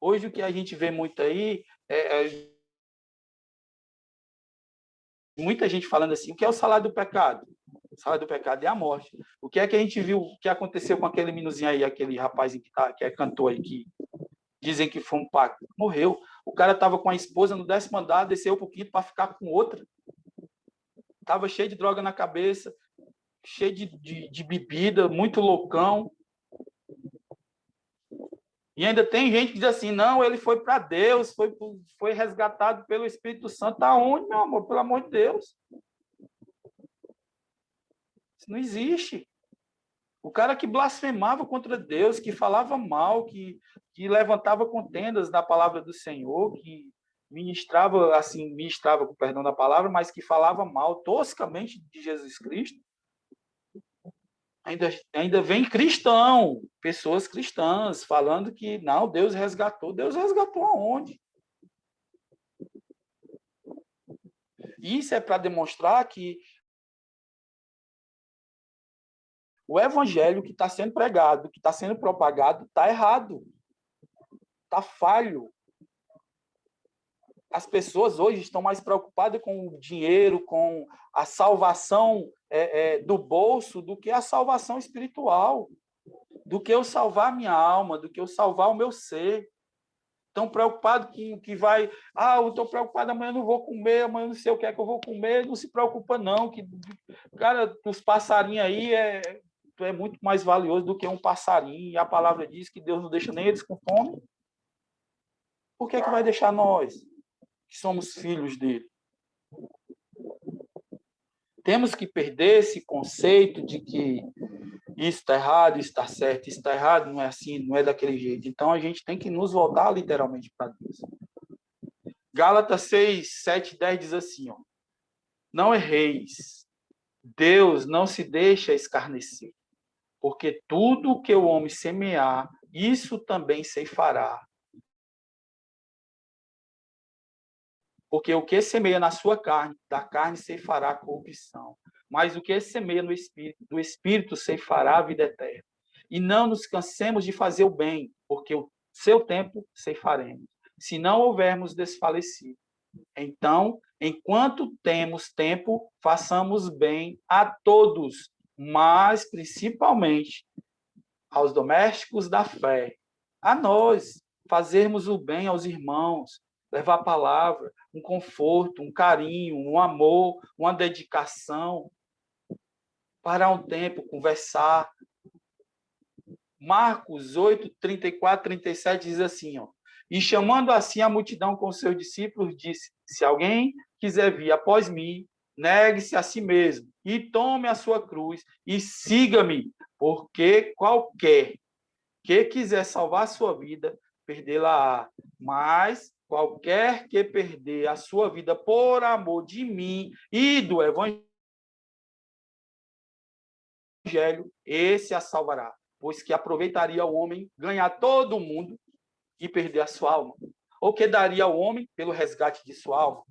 Hoje o que a gente vê muito aí muita gente falando assim, o que é o salário do pecado? O salário do pecado é a morte. O que é que a gente viu, o que aconteceu com aquele meninozinho aí, aquele rapazinho que é cantor aí, que dizem que foi um pacto? Morreu. O cara estava com a esposa no 10º andar, desceu para o 5º para ficar com outra. Estava cheio de droga na cabeça, cheio de bebida, muito loucão. E ainda tem gente que diz assim, não, ele foi para Deus, foi resgatado pelo Espírito Santo. Aonde, meu amor? Pelo amor de Deus. Isso não existe. O cara que blasfemava contra Deus, que falava mal, que levantava contendas da palavra do Senhor, que ministrava, com perdão da palavra, mas que falava mal toscamente de Jesus Cristo. Ainda vem cristão, pessoas cristãs, falando que não, Deus resgatou. Deus resgatou aonde? Isso é para demonstrar que o evangelho que está sendo pregado, que está sendo propagado, está errado. Está falho. As pessoas hoje estão mais preocupadas com o dinheiro, com a salvação do bolso, do que a salvação espiritual, do que eu salvar a minha alma, do que eu salvar o meu ser. Estão preocupados com o que vai... eu estou preocupado, amanhã eu não vou comer, amanhã eu não sei o que é que eu vou comer. Não se preocupa, não. Cara, os passarinhos aí é muito mais valioso do que um passarinho. E a palavra diz que Deus não deixa nem eles com fome. Por que vai deixar nós, que somos filhos dele? Temos que perder esse conceito de que isso está errado, isso está certo, isso está errado, não é assim, não é daquele jeito. Então, a gente tem que nos voltar literalmente para Deus. Gálatas 6, 7, 10 diz assim, ó, não erreis, Deus não se deixa escarnecer, porque tudo que o homem semear, isso também ceifará. Porque o que semeia na sua carne, da carne ceifará a corrupção. Mas o que semeia no Espírito, do Espírito ceifará a vida eterna. E não nos cansemos de fazer o bem, porque o seu tempo ceifaremos, se não houvermos desfalecido. Então, enquanto temos tempo, façamos bem a todos, mas principalmente aos domésticos da fé, a nós, fazermos o bem aos irmãos, levar a palavra, um conforto, um carinho, um amor, uma dedicação, parar um tempo, conversar. Marcos 8, 34, 37 diz assim, ó, e chamando assim a multidão com seus discípulos, disse, se alguém quiser vir após mim, negue-se a si mesmo e tome a sua cruz e siga-me, porque qualquer que quiser salvar a sua vida, perdê-la-á. Mas qualquer que perder a sua vida por amor de mim e do evangelho, esse a salvará. Pois que aproveitaria o homem ganhar todo o mundo e perder a sua alma? Ou que daria ao homem pelo resgate de sua alma?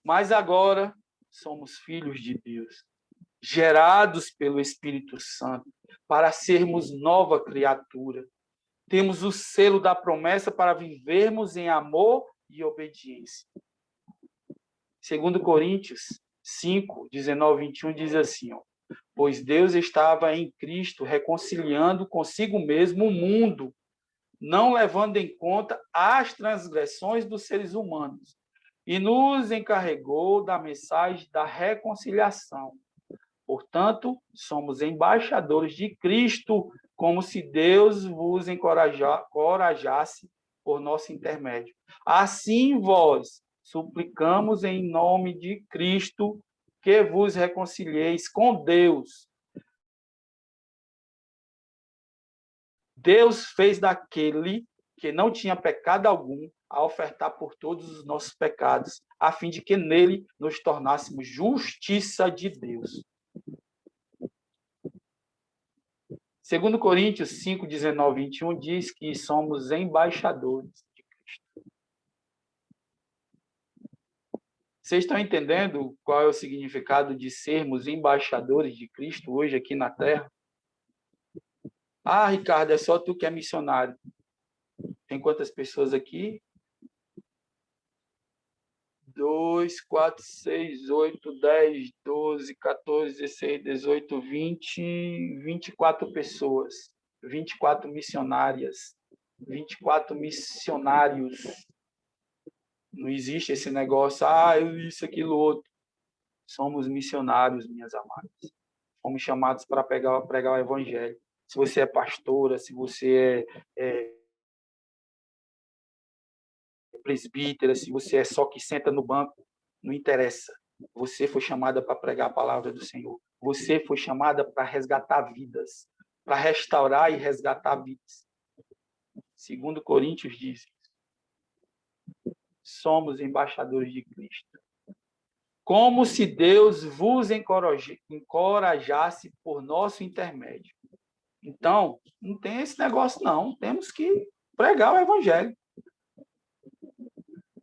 Mas agora somos filhos de Deus, gerados pelo Espírito Santo, para sermos nova criatura. Temos o selo da promessa para vivermos em amor e obediência. 2 Coríntios 5, 19, 21 diz assim, ó, pois Deus estava em Cristo reconciliando consigo mesmo o mundo, não levando em conta as transgressões dos seres humanos, e nos encarregou da mensagem da reconciliação. Portanto, somos embaixadores de Cristo, como se Deus vos encorajasse por nosso intermédio. Assim, vós, suplicamos em nome de Cristo que vos reconcilieis com Deus. Deus fez daquele que não tinha pecado algum a ofertar por todos os nossos pecados, a fim de que nele nos tornássemos justiça de Deus. 2 Coríntios 5, 19, 21 diz que somos embaixadores de Cristo. Vocês estão entendendo qual é o significado de sermos embaixadores de Cristo hoje aqui na Terra? Ah, Ricardo, é só tu que é missionário. Tem quantas pessoas aqui? 2, 4, 6, 8, 10, 12, 14, 16, 18, 20, 24 pessoas. 24 missionárias. 24 missionários. Não existe esse negócio, isso, aquilo, outro. Somos missionários, minhas amadas. Fomos chamados para pregar o evangelho. Se você é pastora, se você é presbítera, se você é só que senta no banco, não interessa. Você foi chamada para pregar a palavra do Senhor. Você foi chamada para resgatar vidas, para restaurar e resgatar vidas. 2 Coríntios diz, somos embaixadores de Cristo. Como se Deus vos encorajasse por nosso intermédio. Então, não tem esse negócio, não. Temos que pregar o evangelho.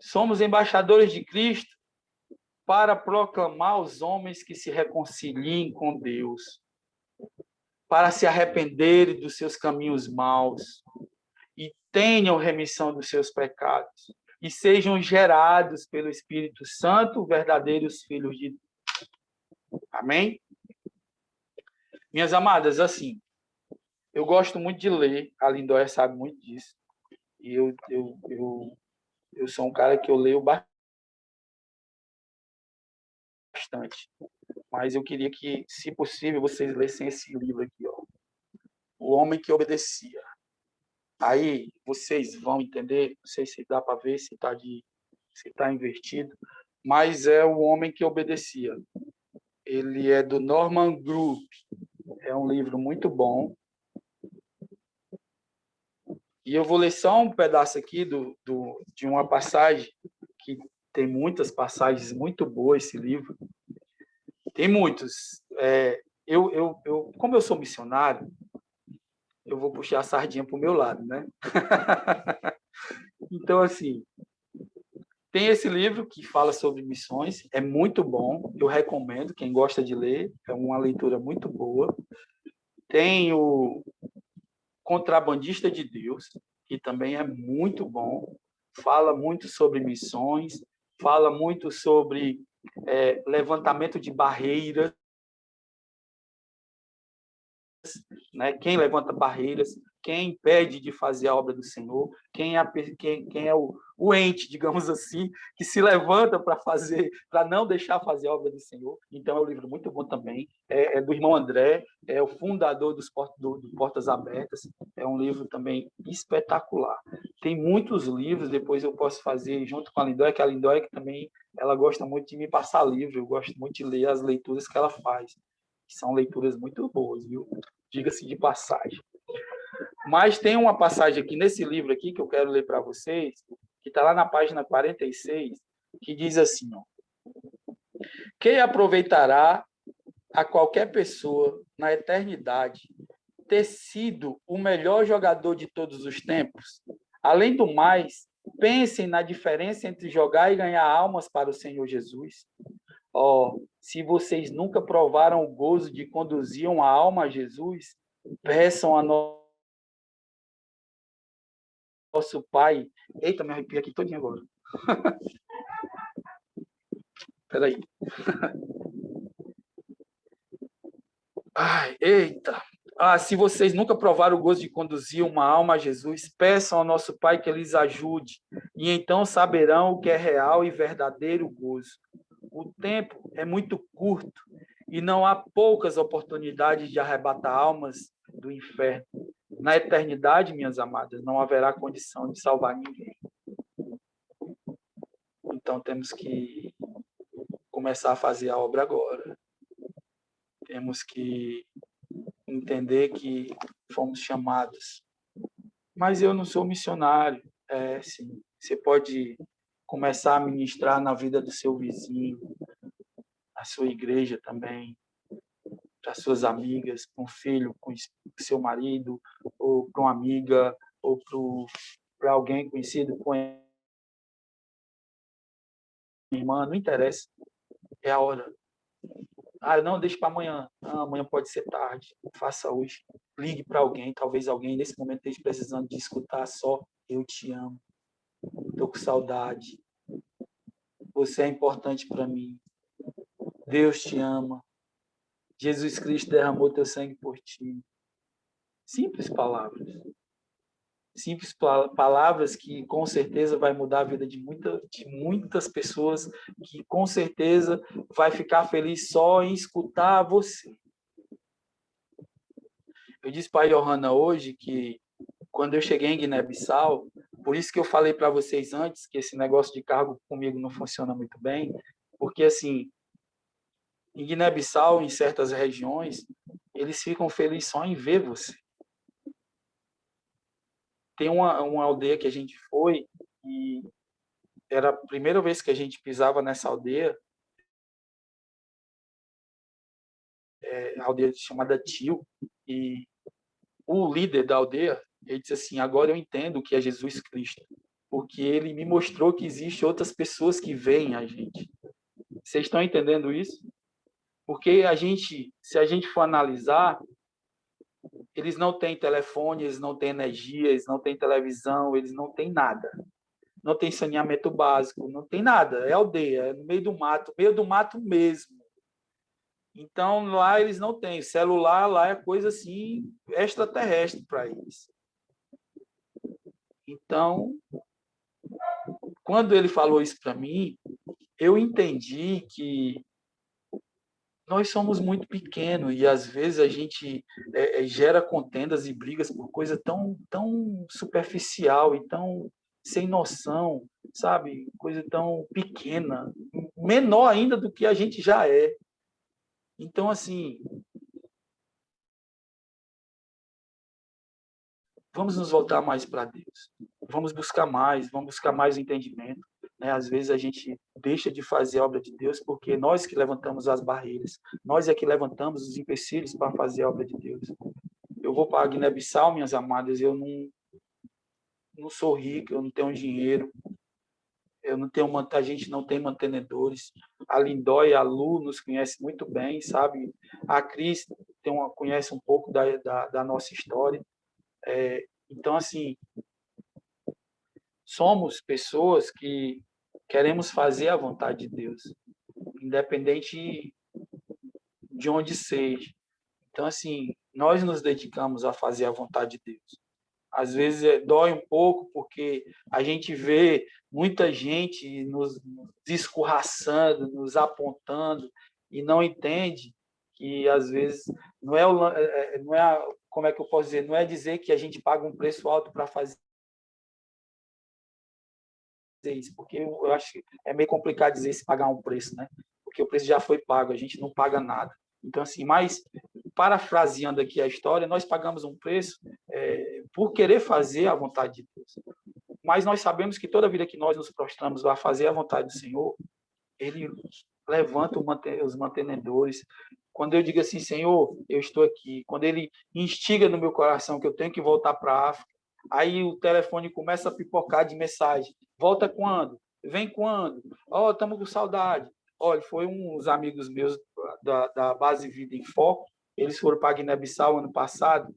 Somos embaixadores de Cristo para proclamar aos homens que se reconciliem com Deus, para se arrependerem dos seus caminhos maus e tenham remissão dos seus pecados e sejam gerados pelo Espírito Santo, verdadeiros filhos de Deus. Amém? Minhas amadas, assim, eu gosto muito de ler, a Lindóia sabe muito disso, e eu sou um cara que eu leio bastante, mas eu queria que, se possível, vocês lessem esse livro aqui, ó, O Homem que Obedecia. Aí vocês vão entender, não sei se dá para ver, se está invertido, mas é O Homem que Obedecia. Ele é do Norman Group, é um livro muito bom. E eu vou ler só um pedaço aqui de uma passagem, que tem muitas passagens muito boas esse livro. Tem muitos. Como eu sou missionário, eu vou puxar a sardinha para o meu lado, né? Então, assim, tem esse livro que fala sobre missões, é muito bom, eu recomendo, quem gosta de ler, é uma leitura muito boa. Tem o Contrabandista de Deus, que também é muito bom, fala muito sobre missões, fala muito sobre levantamento de barreiras, né? Quem levanta barreiras, quem impede de fazer a obra do Senhor, quem é o ente, digamos assim, que se levanta para não deixar fazer a obra do Senhor. Então, é um livro muito bom também. É do irmão André, é o fundador do Portas Abertas. É um livro também espetacular. Tem muitos livros, depois eu posso fazer junto com a Lindóia, que a Lindóia que também ela gosta muito de me passar livro, eu gosto muito de ler as leituras que ela faz, que são leituras muito boas, viu? Diga-se de passagem. Mas tem uma passagem aqui nesse livro aqui que eu quero ler para vocês, que está lá na página 46, que diz assim, ó, quem aproveitará a qualquer pessoa na eternidade ter sido o melhor jogador de todos os tempos? Além do mais, pensem na diferença entre jogar e ganhar almas para o Senhor Jesus. Se vocês nunca provaram o gozo de conduzir uma alma a Jesus, peçam a nosso Pai. Eita, me arrepiei aqui todinho agora. Espera aí. Ai, eita. Se vocês nunca provaram o gozo de conduzir uma alma a Jesus, peçam ao nosso Pai que lhes ajude, e então saberão o que é real e verdadeiro gozo. O tempo é muito curto e não há poucas oportunidades de arrebatar almas do inferno. Na eternidade, minhas amadas, não haverá condição de salvar ninguém. Então temos que começar a fazer a obra agora. Temos que entender que fomos chamados. Mas eu não sou missionário. Sim. Você pode começar a ministrar na vida do seu vizinho, na sua igreja também, para suas amigas, para um filho, para o seu marido, ou para uma amiga, ou para alguém conhecido, com a irmã, não interessa. É a hora. Não, deixa para amanhã. Amanhã pode ser tarde. Faça hoje. Ligue para alguém. Talvez alguém nesse momento esteja precisando de escutar só eu te amo. Estou com saudade. Você é importante para mim. Deus te ama. Jesus Cristo derramou teu sangue por ti. Simples palavras. Simples palavras que com certeza vai mudar a vida de muitas pessoas, que com certeza vai ficar feliz só em escutar você. Eu disse para a Johanna hoje que quando eu cheguei em Guiné-Bissau, por isso que eu falei para vocês antes que esse negócio de cargo comigo não funciona muito bem, porque assim, em Guiné-Bissau, em certas regiões, eles ficam felizes só em ver você. Tem uma aldeia que a gente foi e era a primeira vez que a gente pisava nessa aldeia, a aldeia chamada Tio, e o líder da aldeia, ele disse assim, agora eu entendo o que é Jesus Cristo, porque ele me mostrou que existem outras pessoas que veem a gente. Vocês estão entendendo isso? Porque se a gente for analisar, eles não têm telefone, eles não têm energia, eles não têm televisão, eles não têm nada. Não tem saneamento básico, não tem nada. É aldeia, é no meio do mato mesmo. Então, lá eles não têm. Celular lá é coisa assim extraterrestre para eles. Então, quando ele falou isso para mim, eu entendi que nós somos muito pequenos e às vezes a gente gera contendas e brigas por coisa tão superficial e tão sem noção, sabe? Coisa tão pequena, menor ainda do que a gente já é. Então, assim, vamos nos voltar mais para Deus. Vamos buscar mais entendimento. Né? Às vezes a gente deixa de fazer a obra de Deus porque nós que levantamos as barreiras, nós é que levantamos os empecilhos para fazer a obra de Deus. Eu vou para a Guiné-Bissau, minhas amadas, eu não sou rico, eu não tenho dinheiro, a gente não tem mantenedores. A Lindóia e a Lu nos conhecem muito bem, sabe? A Cris conhece um pouco da nossa história. Então, assim, somos pessoas que queremos fazer a vontade de Deus, independente de onde seja. Então, assim, nós nos dedicamos a fazer a vontade de Deus. Às vezes dói um pouco, porque a gente vê muita gente nos escorraçando, nos apontando, e não entende que, às vezes, não é, como é que eu posso dizer, não é dizer que a gente paga um preço alto para fazer isso, porque eu acho que é meio complicado dizer se pagar um preço, né? Porque o preço já foi pago, a gente não paga nada. Então, assim, mas parafraseando aqui a história, nós pagamos um preço por querer fazer a vontade de Deus. Mas nós sabemos que toda vida que nós nos prostramos a fazer a vontade do Senhor, Ele levanta os mantenedores. Quando eu digo assim, Senhor, eu estou aqui. Quando Ele instiga no meu coração que eu tenho que voltar para a África, aí o telefone começa a pipocar de mensagem. Volta quando? Vem quando? Ó, estamos com saudade. Olha, foi uns amigos meus da Base Vida em Foco, eles foram para Guiné-Bissau ano passado,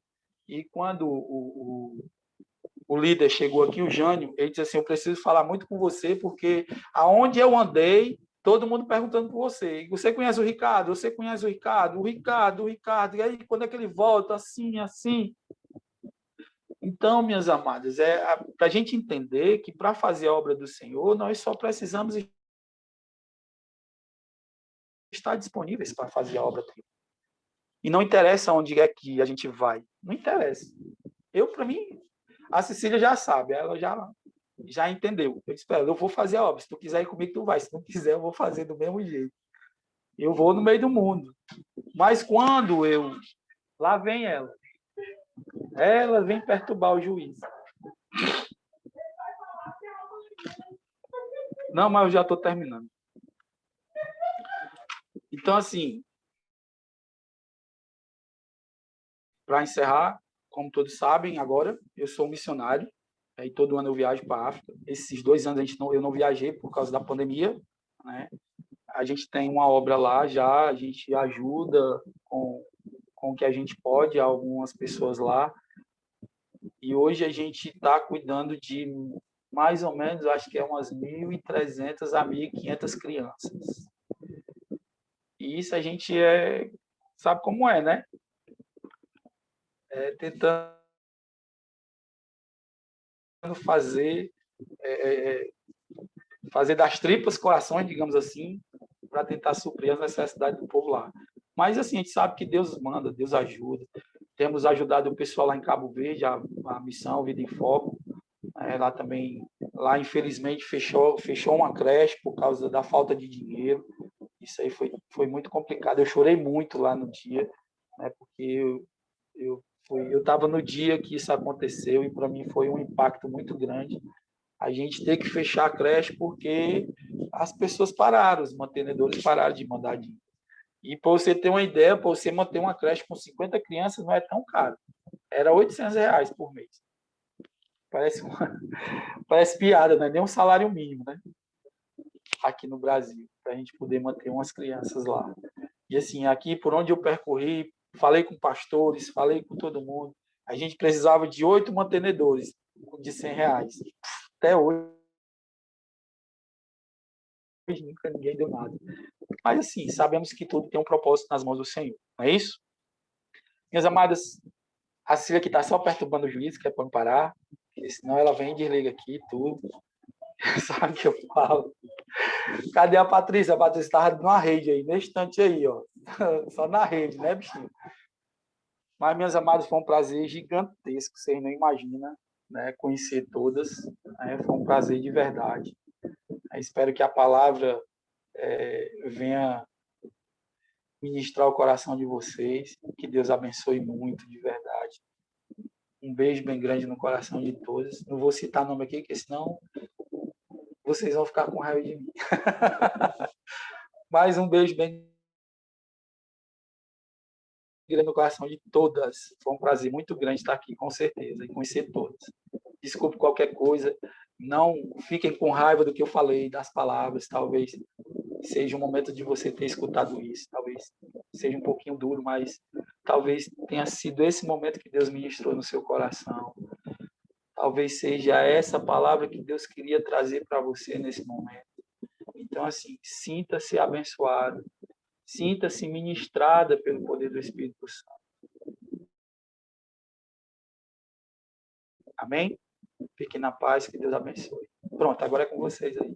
e quando o líder chegou aqui, o Jânio, ele disse assim, eu preciso falar muito com você, porque aonde eu andei, todo mundo perguntando por você. Você conhece o Ricardo? Você conhece o Ricardo? O Ricardo. E aí, quando é que ele volta? Assim, assim. Então, minhas amadas, para a gente entender que para fazer a obra do Senhor, nós só precisamos estar disponíveis para fazer a obra dele. E não interessa onde é que a gente vai. Não interessa. Para mim, a Cecília já sabe, ela já entendeu. Eu disse, eu vou fazer a obra. Se tu quiser ir comigo, tu vai. Se não quiser, eu vou fazer do mesmo jeito. Eu vou no meio do mundo. Mas quando eu... Lá vem ela. Ela vem perturbar o juiz. Não, mas eu já estou terminando. Então, assim, para encerrar, como todos sabem, agora eu sou um missionário. E todo ano eu viajo para a África. Esses 2 anos eu não viajei por causa da pandemia, né? A gente tem uma obra lá já, a gente ajuda com o que a gente pode, algumas pessoas lá. E hoje a gente está cuidando de mais ou menos, acho que é umas 1.300 a 1.500 crianças. E isso a gente sabe como é, né? Tentando fazer, fazer das tripas corações, digamos assim, para tentar suprir as necessidades do povo lá. Mas, assim, a gente sabe que Deus manda, Deus ajuda. Temos ajudado o pessoal lá em Cabo Verde, a missão Vida em Foco. Lá também, lá infelizmente fechou uma creche por causa da falta de dinheiro. Isso aí foi muito complicado. Eu chorei muito lá no dia, né, porque eu estava no dia que isso aconteceu e para mim foi um impacto muito grande. A gente ter que fechar a creche porque as pessoas pararam, os mantenedores pararam de mandar dinheiro. E para você ter uma ideia, para você manter uma creche com 50 crianças não é tão caro. Era R$ 800 por mês. Parece piada, não é nem um salário mínimo, né? Aqui no Brasil, para a gente poder manter umas crianças lá. E assim, aqui por onde eu percorri, falei com pastores, falei com todo mundo, a gente precisava de 8 mantenedores de R$ 100. Até hoje, nunca ninguém deu nada. Mas assim, sabemos que tudo tem um propósito nas mãos do Senhor, não é isso? Minhas amadas, a Cília que está só perturbando o juiz, que é para parar, porque senão ela vem e desliga aqui tudo. Sabe o que eu falo? Cadê a Patrícia? A Patrícia estava numa rede aí, nesse instante aí, ó. Só na rede, né, bichinho? Mas, minhas amadas, foi um prazer gigantesco, vocês não imaginam, né, conhecer todas. Né? Foi um prazer de verdade. Espero que a palavra venha ministrar o coração de vocês. Que Deus abençoe muito, de verdade. Um beijo bem grande no coração de todos. Não vou citar nome aqui, porque senão vocês vão ficar com raiva de mim. Mais um beijo bem grande no coração de todas. Foi um prazer muito grande estar aqui, com certeza, e conhecer todas. Desculpe qualquer coisa. Não fiquem com raiva do que eu falei, das palavras. Talvez seja um momento de você ter escutado isso. Talvez seja um pouquinho duro, mas talvez tenha sido esse momento que Deus ministrou no seu coração. Talvez seja essa palavra que Deus queria trazer para você nesse momento. Então, assim, sinta-se abençoado. Sinta-se ministrada pelo poder do Espírito Santo. Amém? Fiquem na paz, que Deus abençoe. Pronto, agora é com vocês aí.